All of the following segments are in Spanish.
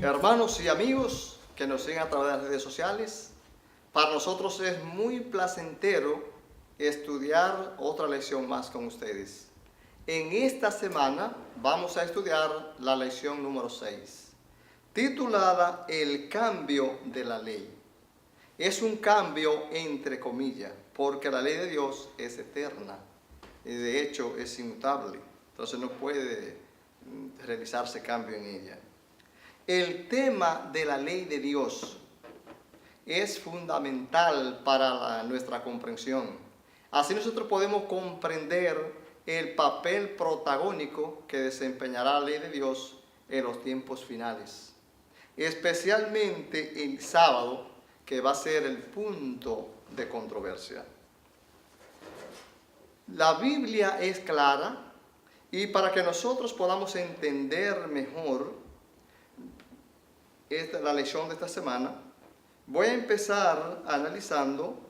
Hermanos y amigos que nos siguen a través de las redes sociales, para nosotros es muy placentero estudiar otra lección más con ustedes. En esta semana vamos a estudiar la lección número 6, titulada El cambio de la ley. Es un cambio entre comillas, porque la ley de Dios es eterna y de hecho es inmutable, entonces no puede realizarse cambio en ella. El tema de la ley de Dios es fundamental para nuestra comprensión. Así nosotros podemos comprender el papel protagónico que desempeñará la ley de Dios en los tiempos finales, especialmente el sábado, que va a ser el punto de controversia. La Biblia es clara y para que nosotros podamos entender mejor la lección de esta semana, vamos a empezar analizando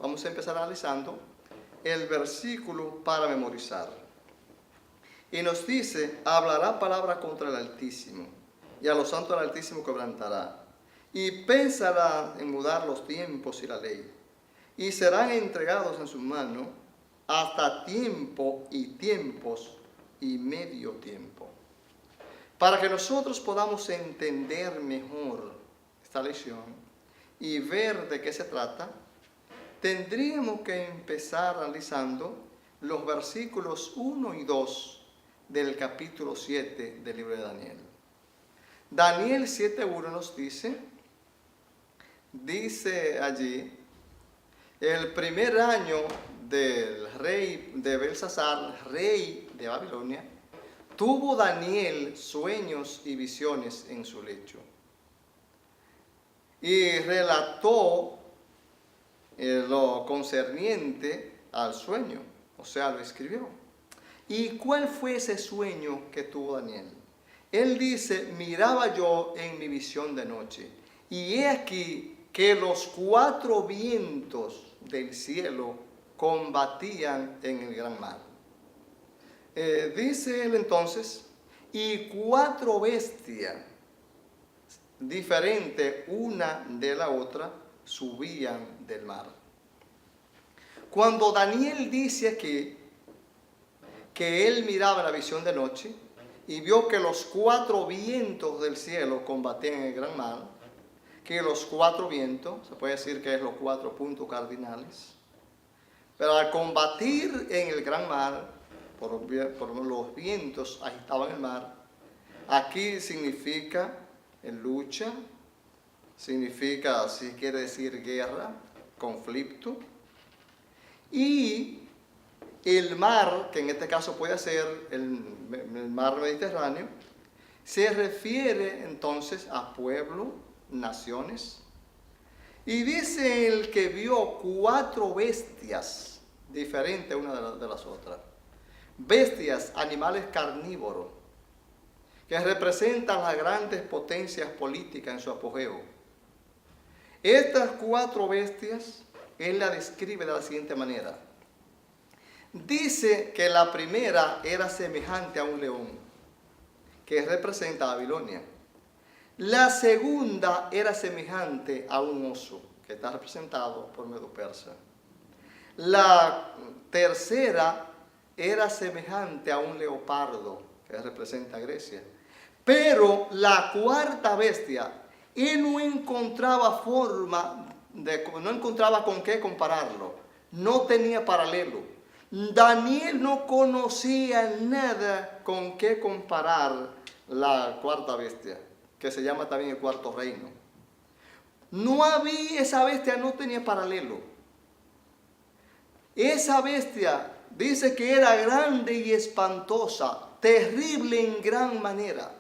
el versículo para memorizar. Y nos dice: hablará palabra contra el Altísimo, y a los santos del Altísimo quebrantará, y pensará en mudar los tiempos y la ley, y serán entregados en su mano hasta tiempo y tiempos y medio tiempo. Para que nosotros podamos entender mejor esta lección y ver de qué se trata, tendríamos que empezar analizando los versículos 1 y 2 del capítulo 7 del libro de Daniel. Daniel 7:1 nos dice allí: el primer año del rey de Belsasar, rey de Babilonia, tuvo Daniel sueños y visiones en su lecho. Y relató lo concerniente al sueño, o sea, lo escribió. ¿Y cuál fue ese sueño que tuvo Daniel? Él dice: miraba yo en mi visión de noche, y he aquí que los 4 vientos del cielo combatían en el gran mar. Dice él entonces: y 4 bestias diferentes una de la otra subían del mar. Cuando Daniel dice aquí que él miraba la visión de noche y vio que los 4 vientos del cielo combatían en el gran mar, que los 4 vientos, se puede decir que es los 4 puntos cardinales, pero al combatir en el gran mar, por los vientos agitaban el mar, aquí significa lucha, significa, si quiere decir, guerra, conflicto, y el mar, que en este caso puede ser el mar Mediterráneo, se refiere entonces a pueblo, naciones. Y dice el que vio 4 bestias diferentes una de las otras. Bestias, animales carnívoros, que representan las grandes potencias políticas en su apogeo. Estas 4 bestias, él la describe de la siguiente manera. Dice que la primera era semejante a un león, que representa a Babilonia. La segunda era semejante a un oso, que está representado por Medo-Persa. La tercera era semejante a un leopardo, que representa a Grecia. Pero la 4ª bestia, él no encontraba no encontraba con qué compararlo, no tenía paralelo. Daniel no conocía nada con qué comparar la 4ª bestia, que se llama también el 4º reino. No había, esa bestia no tenía paralelo. Esa bestia dice que era grande y espantosa, terrible en gran manera.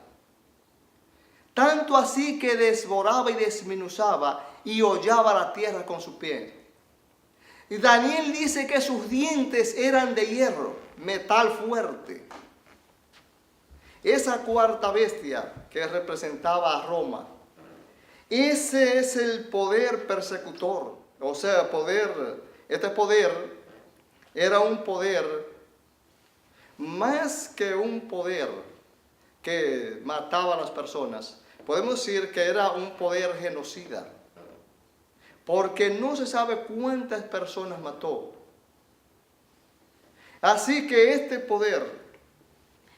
Tanto así que desboraba y desmenuzaba y hollaba la tierra con su pie. Y Daniel dice que sus dientes eran de hierro, metal fuerte. Esa 4ª bestia que representaba a Roma, ese es el poder persecutor. O sea, este poder era un poder más que un poder que mataba a las personas, podemos decir que era un poder genocida, porque no se sabe cuántas personas mató. Así que este poder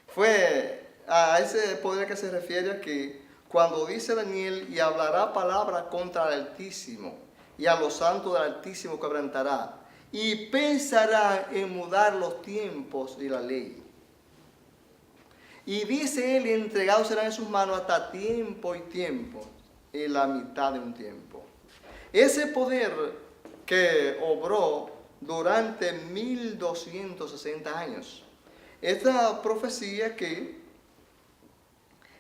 fue a ese poder que se refiere aquí, cuando dice Daniel, y hablará palabra contra el Altísimo, y a los santos del Altísimo quebrantará, y pensará en mudar los tiempos y la ley. Y dice él, y entregados serán en sus manos hasta tiempo y tiempo, y la mitad de un tiempo. Ese poder que obró durante 1260 años. Esta profecía que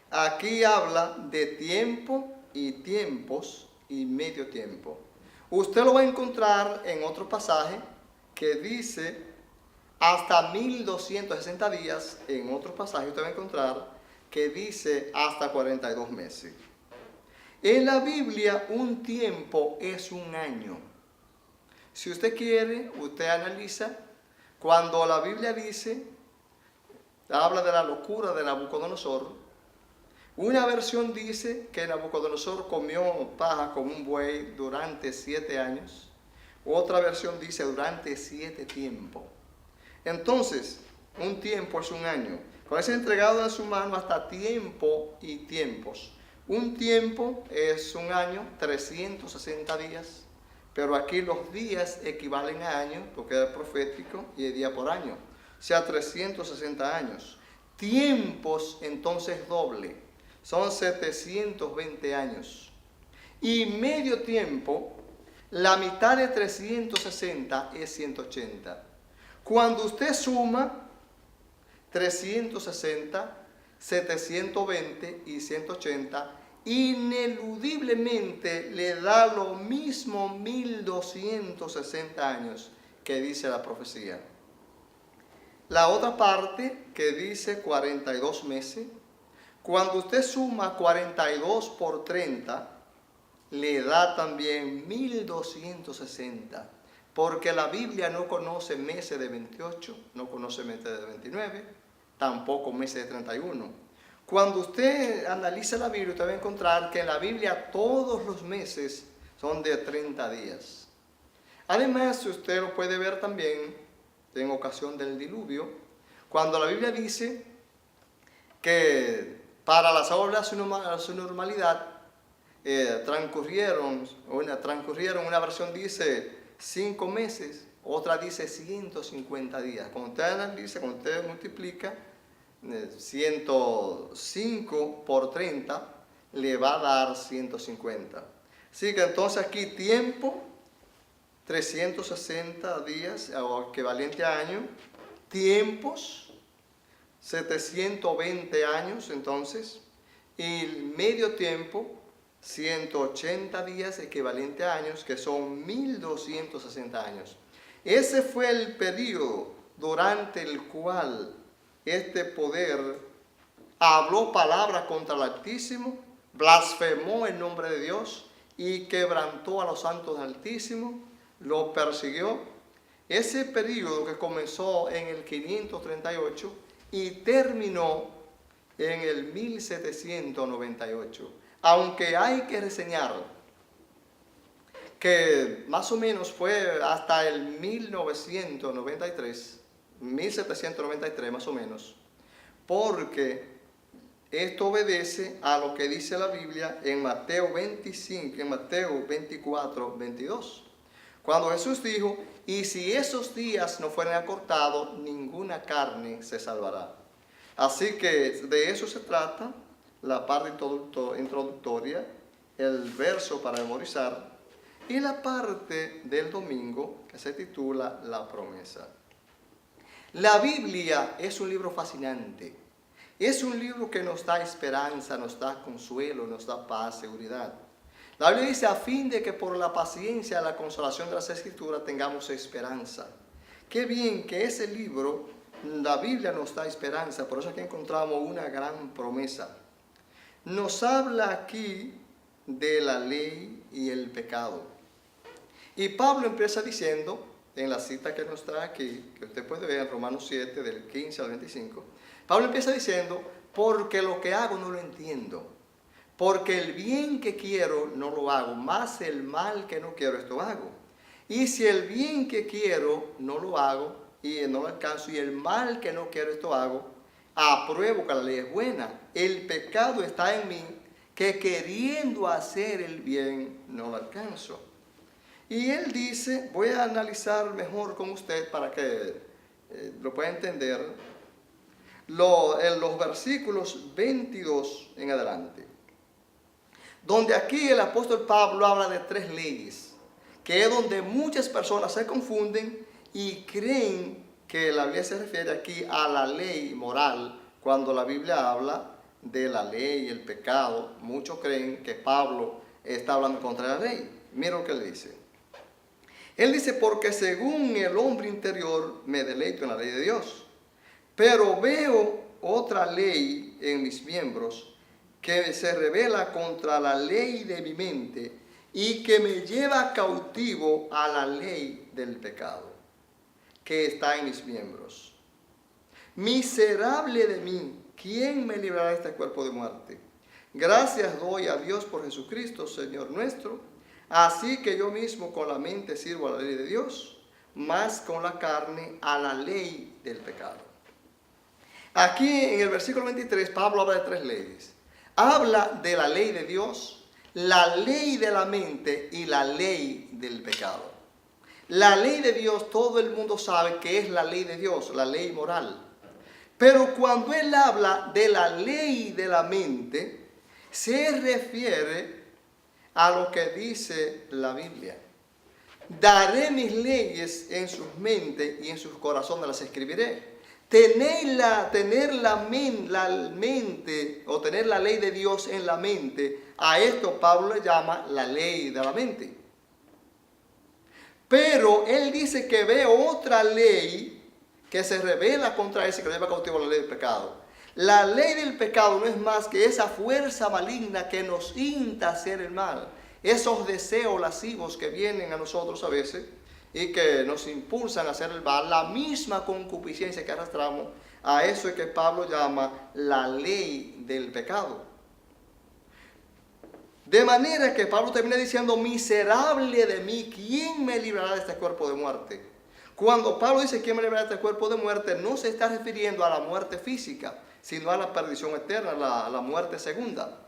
aquí habla de tiempo y tiempos y medio tiempo. Usted lo va a encontrar en otro pasaje que dice hasta 1260 días. En otro pasaje usted va a encontrar que dice hasta 42 meses. En la Biblia un tiempo es un año. Si usted quiere, usted analiza cuando la Biblia dice, habla de la locura de Nabucodonosor. Una versión dice que Nabucodonosor comió paja como un buey durante 7 años. Otra versión dice durante 7 tiempos. Entonces, un tiempo es un año. Con ese entregado en su mano hasta tiempo y tiempos. Un tiempo es un año, 360 días. Pero aquí los días equivalen a años, porque es profético, y es día por año. O sea, 360 años. Tiempos, entonces, doble. Son 720 años. Y medio tiempo, la mitad de 360 es 180. Cuando usted suma 360, 720 y 180, ineludiblemente le da lo mismo 1260 años que dice la profecía. La otra parte que dice 42 meses, cuando usted suma 42 por 30, le da también 1260. Porque la Biblia no conoce meses de 28, no conoce meses de 29, tampoco meses de 31. Cuando usted analiza la Biblia, usted va a encontrar que en la Biblia todos los meses son de 30 días. Además, usted lo puede ver también en ocasión del diluvio, cuando la Biblia dice que para las obras a su normalidad transcurrieron, una versión dice 5 meses, otra dice 150 días. Cuando usted analiza, cuando usted multiplica 105 por 30, le va a dar 150. Así que entonces aquí tiempo, 360 días, o equivalente a año, tiempos, 720 años entonces, y medio tiempo, 180 días equivalente a años, que son 1260 años. Ese fue el periodo durante el cual este poder habló palabras contra el Altísimo, blasfemó el nombre de Dios y quebrantó a los santos del Altísimo, lo persiguió. Ese periodo que comenzó en el 538 y terminó en el 1798. Aunque hay que reseñar que más o menos fue hasta el 1793 más o menos, porque esto obedece a lo que dice la Biblia en Mateo 25, en Mateo 24, 22. Cuando Jesús dijo, y si esos días no fueren acortados, ninguna carne se salvará. Así que de eso se trata la parte introductoria, el verso para memorizar, y la parte del domingo que se titula La promesa. La Biblia es un libro fascinante. Es un libro que nos da esperanza, nos da consuelo, nos da paz, seguridad. La Biblia dice a fin de que por la paciencia y la consolación de las Escrituras tengamos esperanza. Qué bien que ese libro, la Biblia nos da esperanza, por eso aquí encontramos una gran promesa. Nos habla aquí de la ley y el pecado. Y Pablo empieza diciendo en la cita que nos trae aquí, que usted puede ver en Romanos 7, del 15 al 25, Pablo empieza diciendo, porque lo que hago no lo entiendo, porque el bien que quiero no lo hago, más el mal que no quiero esto hago. Y si el bien que quiero no lo hago y no lo alcanzo, y el mal que no quiero esto hago, apruebo que la ley es buena. El pecado está en mí, que queriendo hacer el bien no lo alcanzo. Y él dice, voy a analizar mejor con usted para que lo pueda entender, en los versículos 22 en adelante, donde aquí el apóstol Pablo habla de 3 leyes, que es donde muchas personas se confunden y creen que la Biblia se refiere aquí a la ley moral, cuando la Biblia habla de la ley y el pecado. Muchos creen que Pablo está hablando contra la ley. Mira lo que él dice. Él dice, porque según el hombre interior me deleito en la ley de Dios, pero veo otra ley en mis miembros que se revela contra la ley de mi mente y que me lleva cautivo a la ley del pecado que está en mis miembros. Miserable de mí, ¿quién me librará de este cuerpo de muerte? Gracias doy a Dios por Jesucristo, Señor nuestro. Así que yo mismo con la mente sirvo a la ley de Dios, más con la carne a la ley del pecado. Aquí en el versículo 23, Pablo habla de 3 leyes. Habla de la ley de Dios, la ley de la mente y la ley del pecado. La ley de Dios, todo el mundo sabe que es la ley de Dios, la ley moral. Pero cuando él habla de la ley de la mente, se refiere a lo que dice la Biblia. Daré mis leyes en sus mentes y en sus corazones las escribiré. Tener la mente o tener la ley de Dios en la mente, a esto Pablo le llama la ley de la mente. Pero él dice que ve otra ley que se revela contra ese que lo lleva cautivo a la ley del pecado. La ley del pecado no es más que esa fuerza maligna que nos insta a hacer el mal. Esos deseos lascivos que vienen a nosotros a veces y que nos impulsan a hacer el mal, la misma concupiscencia que arrastramos, a eso es que Pablo llama la ley del pecado. De manera que Pablo termina diciendo, miserable de mí, ¿quién me librará de este cuerpo de muerte? Cuando Pablo dice, ¿quién me librará de este cuerpo de muerte?, no se está refiriendo a la muerte física, sino a la perdición eterna, la muerte segunda.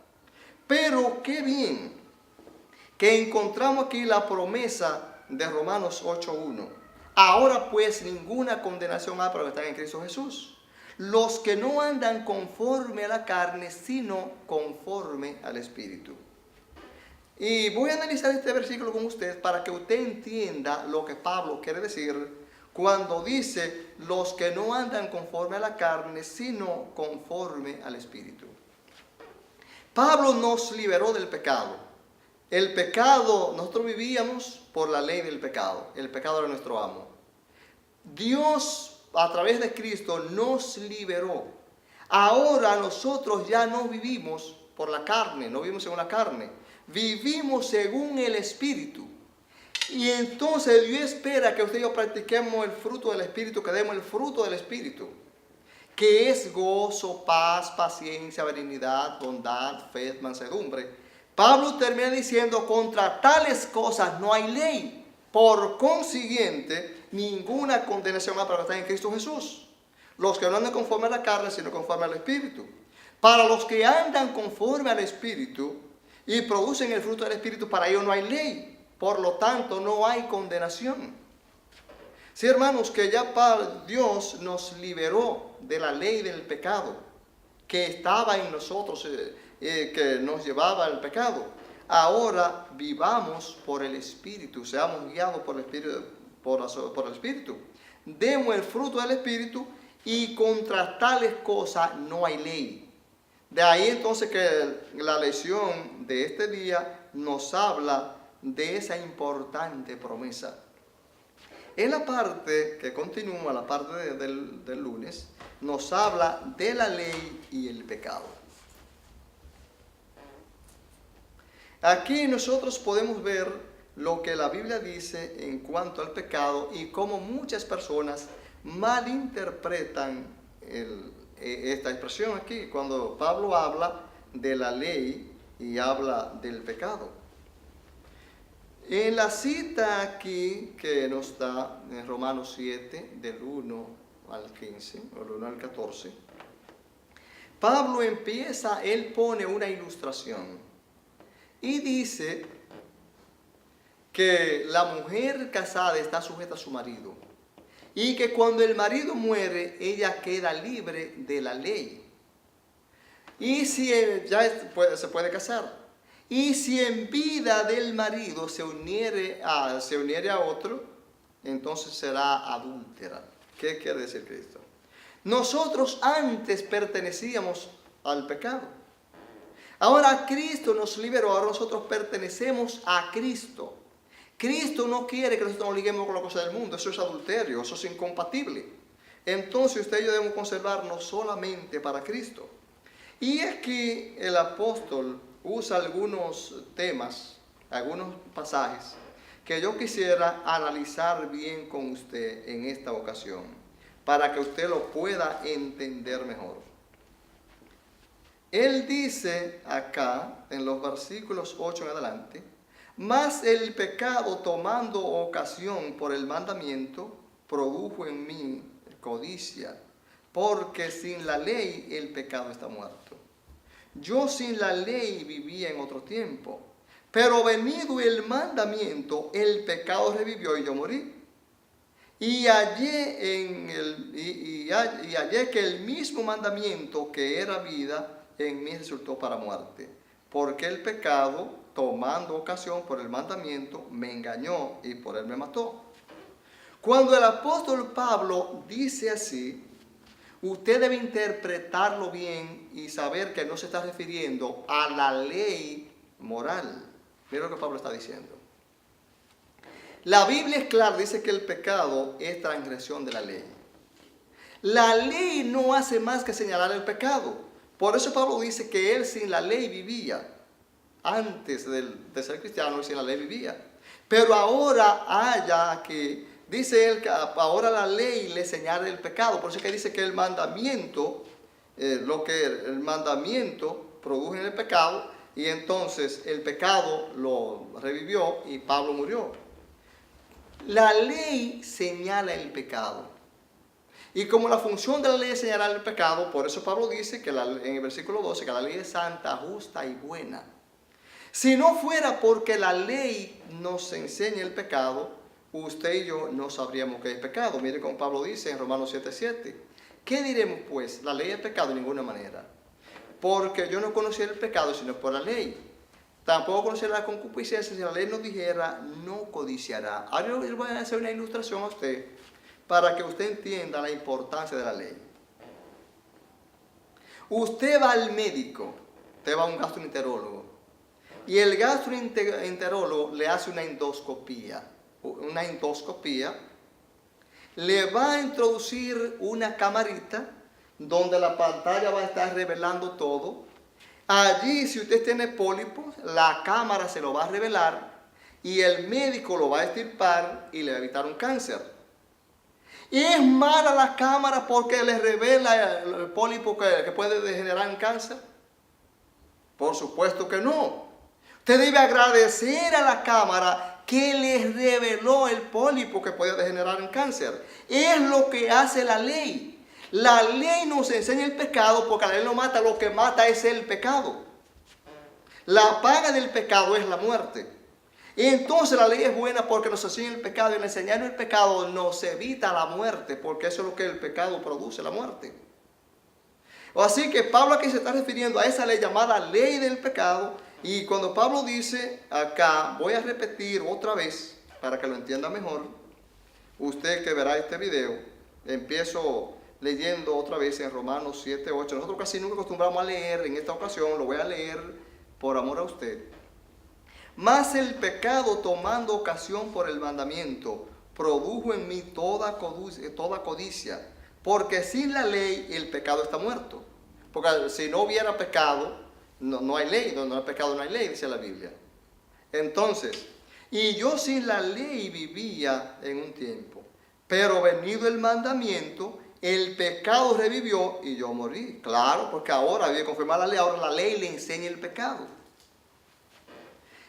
Pero qué bien que encontramos aquí la promesa de Romanos 8:1. Ahora pues ninguna condenación hay para los que están en Cristo Jesús, los que no andan conforme a la carne, sino conforme al Espíritu. Y voy a analizar este versículo con usted para que usted entienda lo que Pablo quiere decir cuando dice los que no andan conforme a la carne, sino conforme al Espíritu. Pablo nos liberó del pecado. El pecado, nosotros vivíamos por la ley del pecado. El pecado era nuestro amo. Dios, a través de Cristo, nos liberó. Ahora nosotros ya no vivimos por la carne, no vivimos según la carne. Vivimos según el Espíritu. Y entonces Dios espera que usted y yo practiquemos el fruto del Espíritu, que demos el fruto del Espíritu, que es gozo, paz, paciencia, benignidad, bondad, fe, mansedumbre. Pablo termina diciendo, contra tales cosas no hay ley. Por consiguiente, ninguna condenación hay para los que están en Cristo Jesús. Los que no andan conforme a la carne, sino conforme al Espíritu. Para los que andan conforme al Espíritu y producen el fruto del Espíritu, para ellos no hay ley. Por lo tanto, no hay condenación. Sí, hermanos, que ya Dios nos liberó de la ley del pecado que estaba en nosotros, que nos llevaba al pecado. Ahora vivamos por el Espíritu, seamos guiados por el Espíritu, por el Espíritu. Demos el fruto del Espíritu y contra tales cosas no hay ley. De ahí entonces que la lección de este día nos habla de esa importante promesa. En la parte que continúa, la parte del lunes, nos habla de la ley y el pecado. Aquí nosotros podemos ver lo que la Biblia dice en cuanto al pecado y cómo muchas personas malinterpretan esta expresión aquí, cuando Pablo habla de la ley y habla del pecado. En la cita aquí que nos da en Romanos 7, del 1 al 15, o del 1 al 14, Pablo él pone una ilustración y dice que la mujer casada está sujeta a su marido y que cuando el marido muere, ella queda libre de la ley. Y si se puede casar. Y si en vida del marido se uniere a otro, entonces será adúltera. ¿Qué quiere decir Cristo? Nosotros antes pertenecíamos al pecado. Ahora Cristo nos liberó, ahora nosotros pertenecemos a Cristo. Cristo no quiere que nosotros nos liguemos con la cosa del mundo, eso es adulterio, eso es incompatible. Entonces usted y yo debemos conservarnos solamente para Cristo. Y aquí el apóstol usa algunos temas, algunos pasajes que yo quisiera analizar bien con usted en esta ocasión, para que usted lo pueda entender mejor. Él dice acá, en los versículos 8 en adelante, mas el pecado tomando ocasión por el mandamiento, produjo en mí codicia, porque sin la ley el pecado está muerto. Yo sin la ley vivía en otro tiempo, pero venido el mandamiento, el pecado revivió y yo morí. Y hallé que el mismo mandamiento que era vida en mí resultó para muerte, porque el pecado, tomando ocasión por el mandamiento, me engañó y por él me mató. Cuando el apóstol Pablo dice así, usted debe interpretarlo bien y saber que no se está refiriendo a la ley moral. Mira lo que Pablo está diciendo. La Biblia es clara, dice que el pecado es transgresión de la ley. La ley no hace más que señalar el pecado. Por eso Pablo dice que él sin la ley vivía. Antes de ser cristiano, él sin la ley vivía. Pero ahora dice él que ahora la ley le señala el pecado. Por eso es que dice que el mandamiento, el mandamiento produjo en el pecado, y entonces el pecado lo revivió y Pablo murió. La ley señala el pecado. Y como la función de la ley es señalar el pecado, por eso Pablo dice que en el versículo 12 que la ley es santa, justa y buena. Si no fuera porque la ley nos enseña el pecado, usted y yo no sabríamos qué es pecado. Mire como Pablo dice en Romanos 7:7. ¿Qué diremos pues? La ley es pecado de ninguna manera. Porque yo no conocía el pecado sino por la ley. Tampoco conocía la concupiscencia si la ley nos dijera no codiciará. Ahora yo voy a hacer una ilustración a usted para que usted entienda la importancia de la ley. Usted va al médico, usted va a un gastroenterólogo, y el gastroenterólogo le hace una endoscopía. Una endoscopía le va a introducir una camarita donde la pantalla va a estar revelando todo. Allí, si usted tiene pólipos, la cámara se lo va a revelar y el médico lo va a extirpar y le va a evitar un cáncer. ¿Y es mala la cámara porque le revela el pólipo que puede degenerar en cáncer? Por supuesto que no. Usted debe agradecer a la cámara que le reveló el pólipo que puede degenerar en cáncer. Es lo que hace la ley. La ley nos enseña el pecado porque la ley no mata, lo que mata es el pecado. La paga del pecado es la muerte. Y entonces la ley es buena porque nos enseña el pecado, y al enseñarnos el pecado nos evita la muerte, porque eso es lo que el pecado produce, la muerte. Así que Pablo aquí se está refiriendo a esa ley llamada ley del pecado, y cuando Pablo dice acá, voy a repetir otra vez para que lo entienda mejor, usted que verá este video, empiezo leyendo otra vez en Romanos 7:8. Nosotros casi nunca acostumbramos a leer, en esta ocasión lo voy a leer por amor a usted. Mas el pecado, tomando ocasión por el mandamiento, produjo en mí toda codicia, porque sin la ley el pecado está muerto. Porque si no hubiera pecado, no hay ley, donde no hay pecado no hay ley, dice la Biblia. Entonces, Y yo sin la ley vivía en un tiempo. Pero venido el mandamiento, el pecado revivió y yo morí. Claro, porque ahora había que confirmar la ley, ahora la ley le enseña el pecado.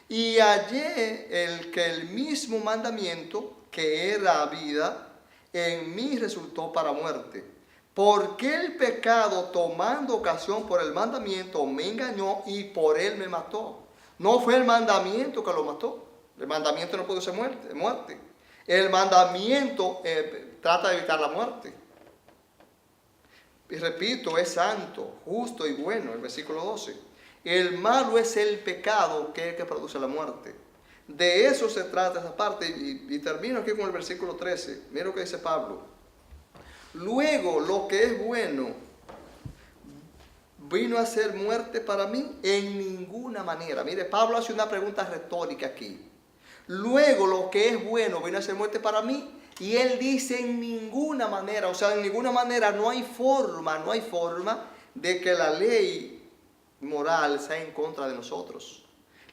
Y hallé el mismo mandamiento, que era vida, en mí resultó para muerte. Porque el pecado, tomando ocasión por el mandamiento, me engañó y por él me mató. No fue el mandamiento que lo mató. El mandamiento no produce muerte. El mandamiento trata de evitar la muerte. Y repito, es santo, justo y bueno, el versículo 12. El malo es el pecado que es el que produce la muerte. De eso se trata esa parte. Y termino aquí con el versículo 13. Mira lo que dice Pablo. Luego, lo que es bueno vino a ser muerte para mí en ninguna manera. Mire, Pablo hace una pregunta retórica aquí. Luego, lo que es bueno vino a ser muerte para mí. Y él dice en ninguna manera, o sea, en ninguna manera no hay forma de que la ley moral sea en contra de nosotros.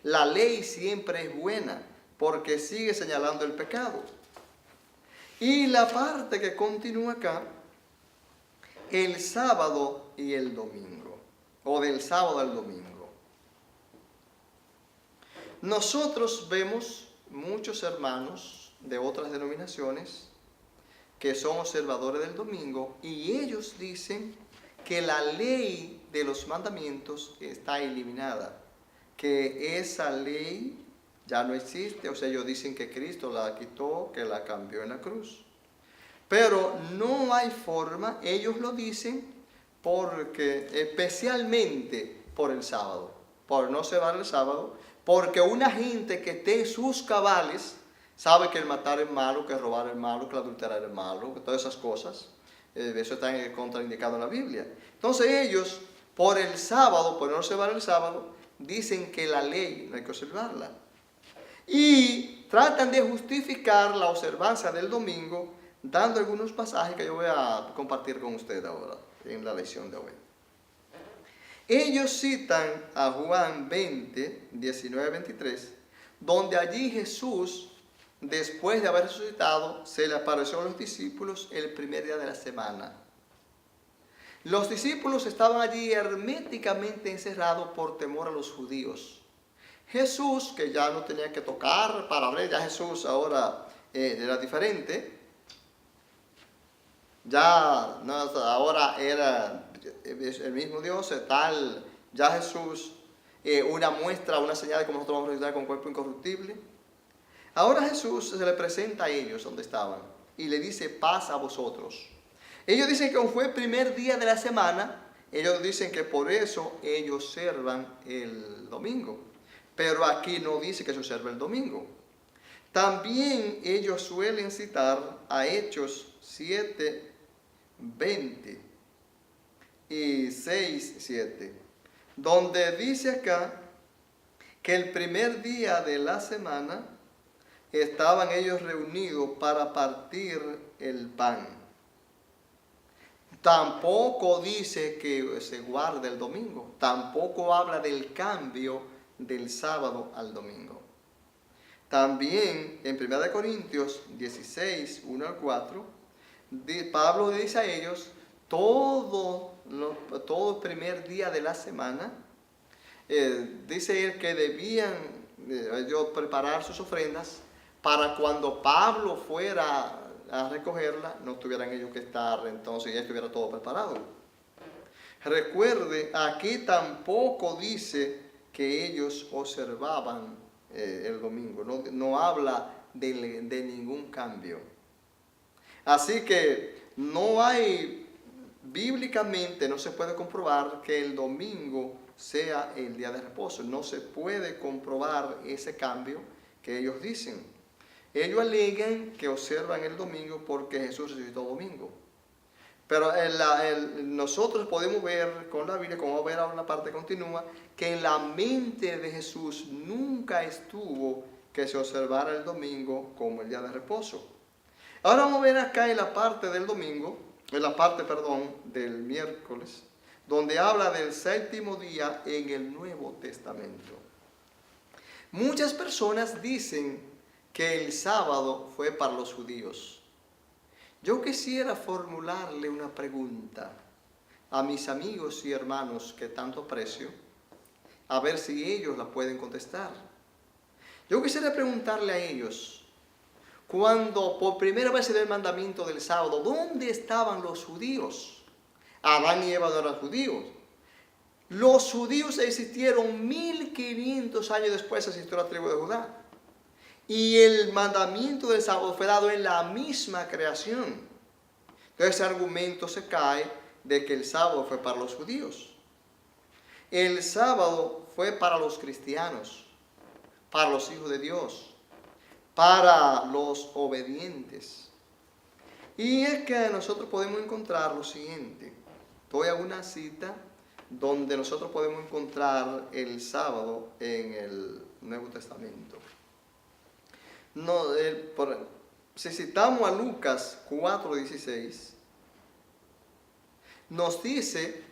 La ley siempre es buena porque sigue señalando el pecado. Y la parte que continúa acá, el sábado y el domingo, o del sábado al domingo. Nosotros vemos muchos hermanos de otras denominaciones que son observadores del domingo y ellos dicen que la ley de los mandamientos está eliminada, que esa ley ya no existe. O sea, ellos dicen que Cristo la quitó, que la cambió en la cruz. Pero no hay forma, ellos lo dicen porque, especialmente por el sábado, por no observar el sábado, porque una gente que esté en sus cabales sabe que el matar es malo, que el robar es malo, que el adulterar es malo, que todas esas cosas. Eso está contraindicado en la Biblia. Entonces ellos, por el sábado, por no observar el sábado, dicen que la ley no hay que observarla. Y tratan de justificar la observancia del domingo dando algunos pasajes que yo voy a compartir con ustedes ahora en la lección de hoy. Ellos citan a Juan 20, 19, 23, donde allí Jesús, después de haber resucitado, se le apareció a los discípulos el primer día de la semana. Los discípulos estaban allí herméticamente encerrados por temor a los judíos. Jesús, que ya no tenía que tocar para ver, ya Jesús ahora era diferente. Ya no, ahora era el mismo Dios, tal, ya Jesús, una muestra, una señal de cómo nosotros vamos a resucitar con cuerpo incorruptible. Ahora Jesús se le presenta a ellos donde estaban y le dice: paz a vosotros. Ellos dicen que fue el primer día de la semana, ellos dicen que por eso ellos observan el domingo, pero aquí no dice que se observa el domingo. También ellos suelen citar a Hechos 7, 20 y 6, 7, donde dice acá que el primer día de la semana estaban ellos reunidos para partir el pan. Tampoco dice que se guarde el domingo, tampoco habla del cambio del sábado al domingo. También en 1 Corintios 16, 1 al 4, Pablo dice a ellos, todo el primer día de la semana, dice él que debían ellos preparar sus ofrendas para cuando Pablo fuera a recogerla, no tuvieran ellos que estar, entonces ya estuviera todo preparado. Recuerde, aquí tampoco dice que ellos observaban el domingo, no habla de ningún cambio. Así que no hay, bíblicamente no se puede comprobar que el domingo sea el día de reposo. No se puede comprobar ese cambio que ellos dicen. Ellos alegan que observan el domingo porque Jesús resucitó domingo. Pero nosotros podemos ver con la Biblia, como vamos a ver ahora en la parte continua, que en la mente de Jesús nunca estuvo que se observara el domingo como el día de reposo. Ahora vamos a ver acá en la parte del domingo, del miércoles, donde habla del séptimo día en el Nuevo Testamento. Muchas personas dicen que el sábado fue para los judíos. Yo quisiera formularle una pregunta a mis amigos y hermanos que tanto aprecio, a ver si ellos la pueden contestar. Yo quisiera preguntarle a ellos, cuando por primera vez se dio el mandamiento del sábado, ¿dónde estaban los judíos? Adán y Eva no eran judíos. Los judíos existieron 1500 años después, existió la tribu de Judá. Y el mandamiento del sábado fue dado en la misma creación. Entonces ese argumento se cae de que el sábado fue para los judíos. El sábado fue para los cristianos, para los hijos de Dios, para los obedientes. Y es que nosotros podemos encontrar lo siguiente. Voy a una cita donde nosotros podemos encontrar el sábado en el Nuevo Testamento. Si citamos a Lucas 4:16, nos dice,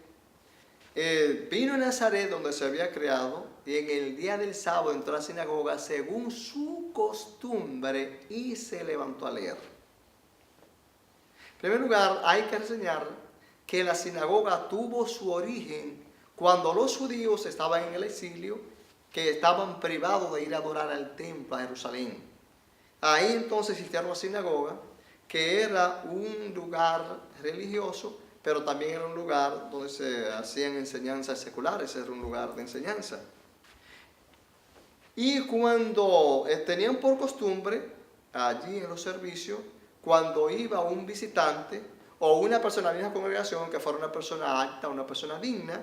vino a Nazaret donde se había criado, y en el día del sábado entró a la sinagoga según su costumbre y se levantó a leer. En primer lugar, hay que reseñar que la sinagoga tuvo su origen cuando los judíos estaban en el exilio, que estaban privados de ir a adorar al templo a Jerusalén. Ahí entonces existía una sinagoga que era un lugar religioso, pero también era un lugar donde se hacían enseñanzas seculares, era un lugar de enseñanza. Y cuando tenían por costumbre, allí en los servicios, cuando iba un visitante o una persona de la congregación, que fuera una persona alta, una persona digna,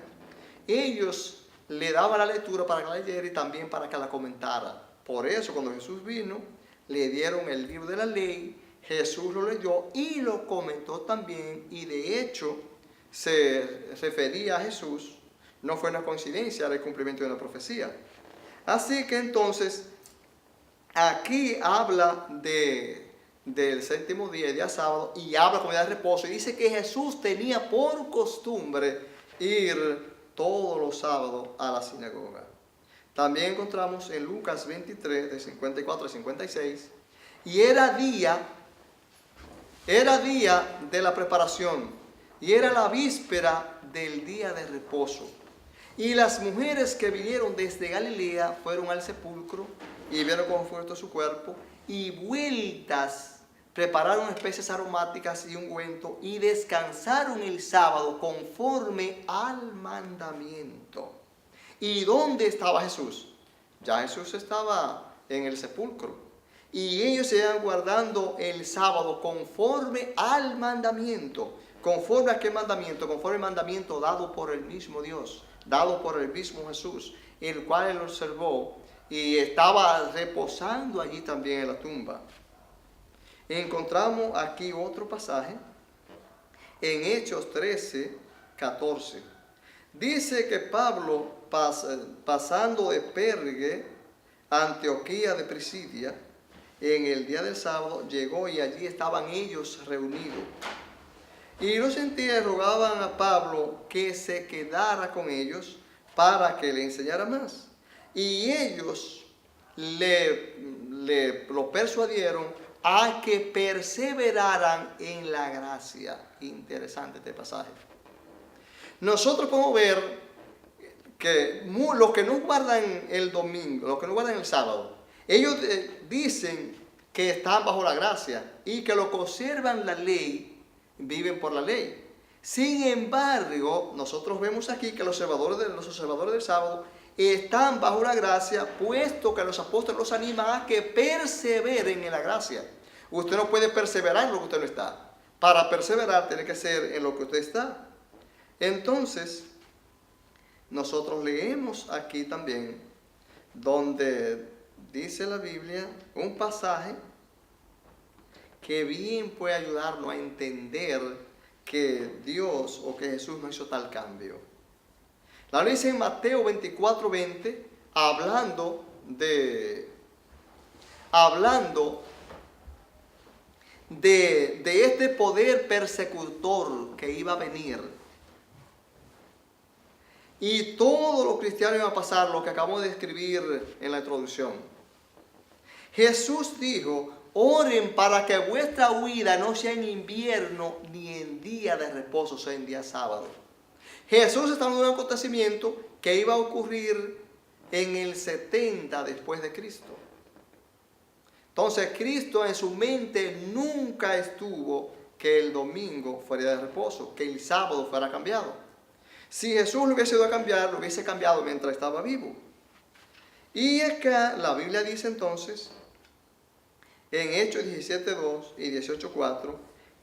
ellos le daban la lectura para que la leyera y también para que la comentara. Por eso cuando Jesús vino, le dieron el libro de la ley, Jesús lo leyó y lo comentó también, y de hecho se refería a Jesús, no fue una coincidencia, era el cumplimiento de una profecía. Así que entonces, aquí habla del séptimo día, el día sábado, y habla como día de reposo, y dice que Jesús tenía por costumbre ir todos los sábados a la sinagoga. También encontramos en Lucas 23, de 54 a 56, y era día de la preparación, y era la víspera del día de reposo. Y las mujeres que vinieron desde Galilea fueron al sepulcro y vieron cómo fue su cuerpo, y vueltas prepararon especies aromáticas y ungüento, y descansaron el sábado conforme al mandamiento. ¿Y dónde estaba Jesús? Ya Jesús estaba en el sepulcro. Y ellos se iban guardando el sábado conforme al mandamiento. ¿Conforme a qué mandamiento? Conforme al mandamiento dado por el mismo Dios, dado por el mismo Jesús, el cual él observó y estaba reposando allí también en la tumba. Encontramos aquí otro pasaje en Hechos 13, 14. Dice que Pablo, pasando de Perge a Antioquía de Pisidia, en el día del sábado llegó y allí estaban ellos reunidos. Y los gentiles rogaban a Pablo que se quedara con ellos para que le enseñara más. Y ellos lo persuadieron a que perseveraran en la gracia. Interesante este pasaje. Nosotros podemos ver que los que no guardan el domingo, los que no guardan el sábado, ellos dicen que están bajo la gracia y que los que observan la ley viven por la ley. Sin embargo, nosotros vemos aquí que los observadores del sábado están bajo la gracia, puesto que los apóstoles los animan a que perseveren en la gracia. Usted no puede perseverar en lo que usted no está. Para perseverar tiene que ser en lo que usted está. Entonces, nosotros leemos aquí también donde dice la Biblia un pasaje que bien puede ayudarnos a entender que Dios o que Jesús no hizo tal cambio. La Biblia dice en Mateo 24:20, hablando de este poder persecutor que iba a venir. Y todos los cristianos iban a pasar lo que acabamos de escribir en la introducción. Jesús dijo, oren para que vuestra huida no sea en invierno ni en día de reposo, o sea, en día sábado. Jesús está hablando de un acontecimiento que iba a ocurrir en el 70 después de Cristo. Entonces Cristo en su mente nunca estuvo que el domingo fuera día de reposo, que el sábado fuera cambiado. Si Jesús lo hubiese ido a cambiar, lo hubiese cambiado mientras estaba vivo. Y es que la Biblia dice entonces, en Hechos 17.2 y 18.4,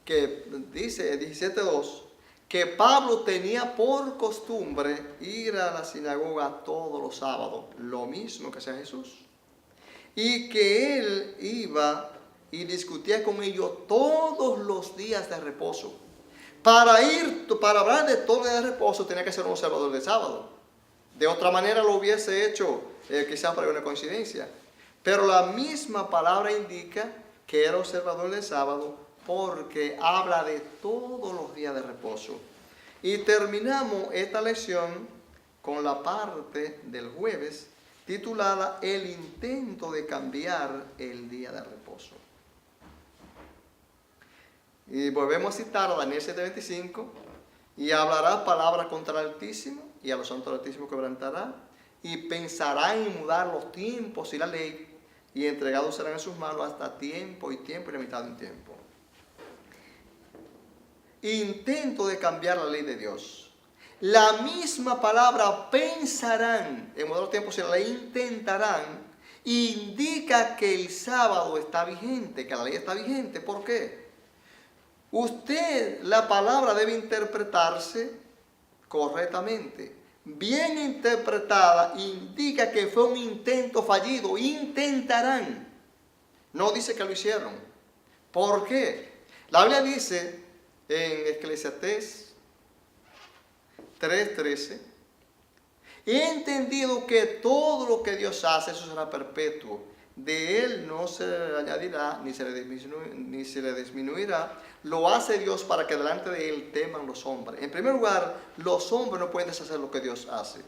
que dice 17.2, que Pablo tenía por costumbre ir a la sinagoga todos los sábados, lo mismo que hacía Jesús. Y que él iba y discutía con ellos todos los días de reposo. Para hablar de todos los días de reposo tenía que ser un observador de sábado. De otra manera lo hubiese hecho, quizás para una coincidencia. Pero la misma palabra indica que era observador de sábado porque habla de todos los días de reposo. Y terminamos esta lección con la parte del jueves titulada El intento de cambiar el día de reposo. Y volvemos a citar a Daniel 7:25, y hablará palabras contra el Altísimo, y a los santos del Altísimo quebrantará, y pensará en mudar los tiempos y la ley, y entregados serán en sus manos hasta tiempo y la mitad de un tiempo. Intento de cambiar la ley de Dios. La misma palabra pensarán en mudar los tiempos y la ley intentarán, indica que el sábado está vigente, que la ley está vigente. ¿Por qué? La palabra debe interpretarse correctamente. Bien interpretada indica que fue un intento fallido. Intentarán. No dice que lo hicieron. ¿Por qué? La Biblia dice en Eclesiastés 3:13, he entendido que todo lo que Dios hace, eso será perpetuo. De él no se le añadirá ni se le disminuirá. Lo hace Dios para que delante de él teman los hombres. En primer lugar, los hombres no pueden deshacer lo que Dios hace.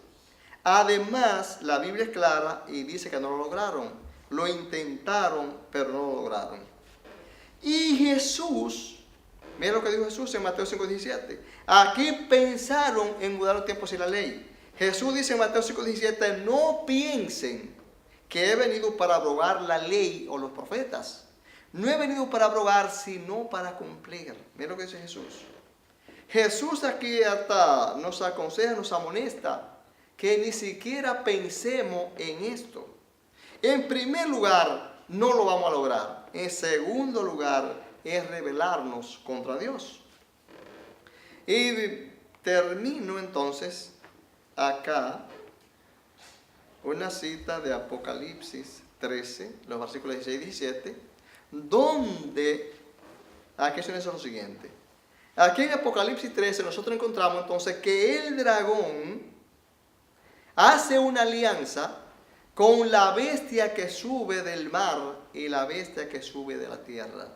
Además, la Biblia es clara y dice que no lo lograron. Lo intentaron, pero no lo lograron. Y Jesús, mira lo que dijo Jesús en Mateo 5:17. Aquí pensaron en mudar los tiempos y la ley. Jesús dice en Mateo 5:17, no piensen que he venido para abrogar la ley o los profetas. No he venido para abrogar, sino para cumplir. Mira lo que dice Jesús. Jesús aquí hasta nos aconseja, nos amonesta que ni siquiera pensemos en esto. En primer lugar, no lo vamos a lograr. En segundo lugar, es rebelarnos contra Dios. Y termino entonces acá una cita de Apocalipsis 13, los versículos 16 y 17, donde aquí se dice lo siguiente. Aquí en Apocalipsis 13 nosotros encontramos entonces que el dragón hace una alianza con la bestia que sube del mar y la bestia que sube de la tierra.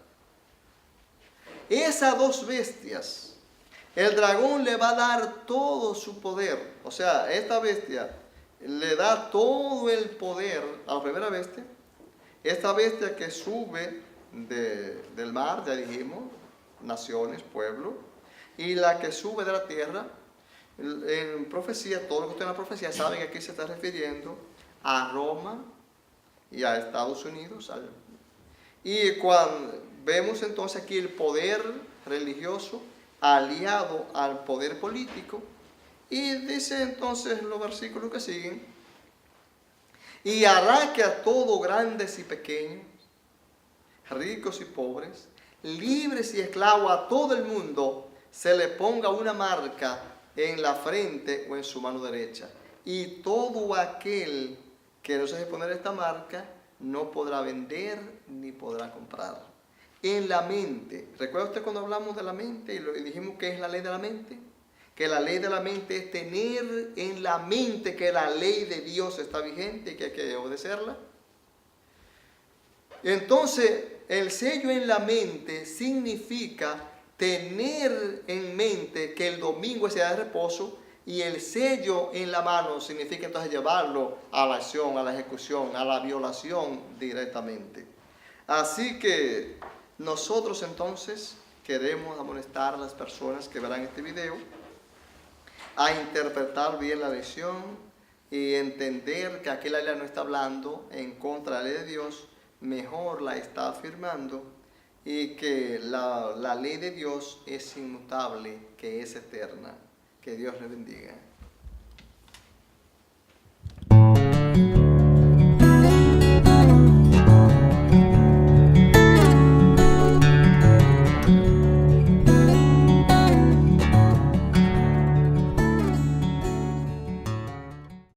Esas dos bestias, el dragón le va a dar todo su poder. O sea, esta bestia le da todo el poder a la primera bestia. Esta bestia que sube del mar, ya dijimos, naciones, pueblo, y la que sube de la tierra, en profecía, todo lo que está en la profecía, saben que aquí se está refiriendo a Roma y a Estados Unidos. Y cuando vemos entonces aquí el poder religioso aliado al poder político, y dice entonces los versículos que siguen, y hará que a todos, grandes y pequeños, ricos y pobres, libres y esclavos, a todo el mundo, se le ponga una marca en la frente o en su mano derecha. Y todo aquel que no se deje poner esta marca, no podrá vender ni podrá comprar. En la mente, ¿recuerda usted cuando hablamos de la mente y dijimos que es la ley de la mente? Que la ley de la mente es tener en la mente que la ley de Dios está vigente y que hay que obedecerla. Entonces, el sello en la mente significa tener en mente que el domingo es día de reposo, Y el sello en la mano significa entonces llevarlo a la acción, a la ejecución, a la violación directamente. Así que nosotros entonces queremos amonestar a las personas que verán este video a interpretar bien la lección y entender que aquí la Biblia no está hablando en contra de la ley de Dios, mejor la está afirmando, y que la ley de Dios es inmutable, que es eterna. Que Dios les bendiga.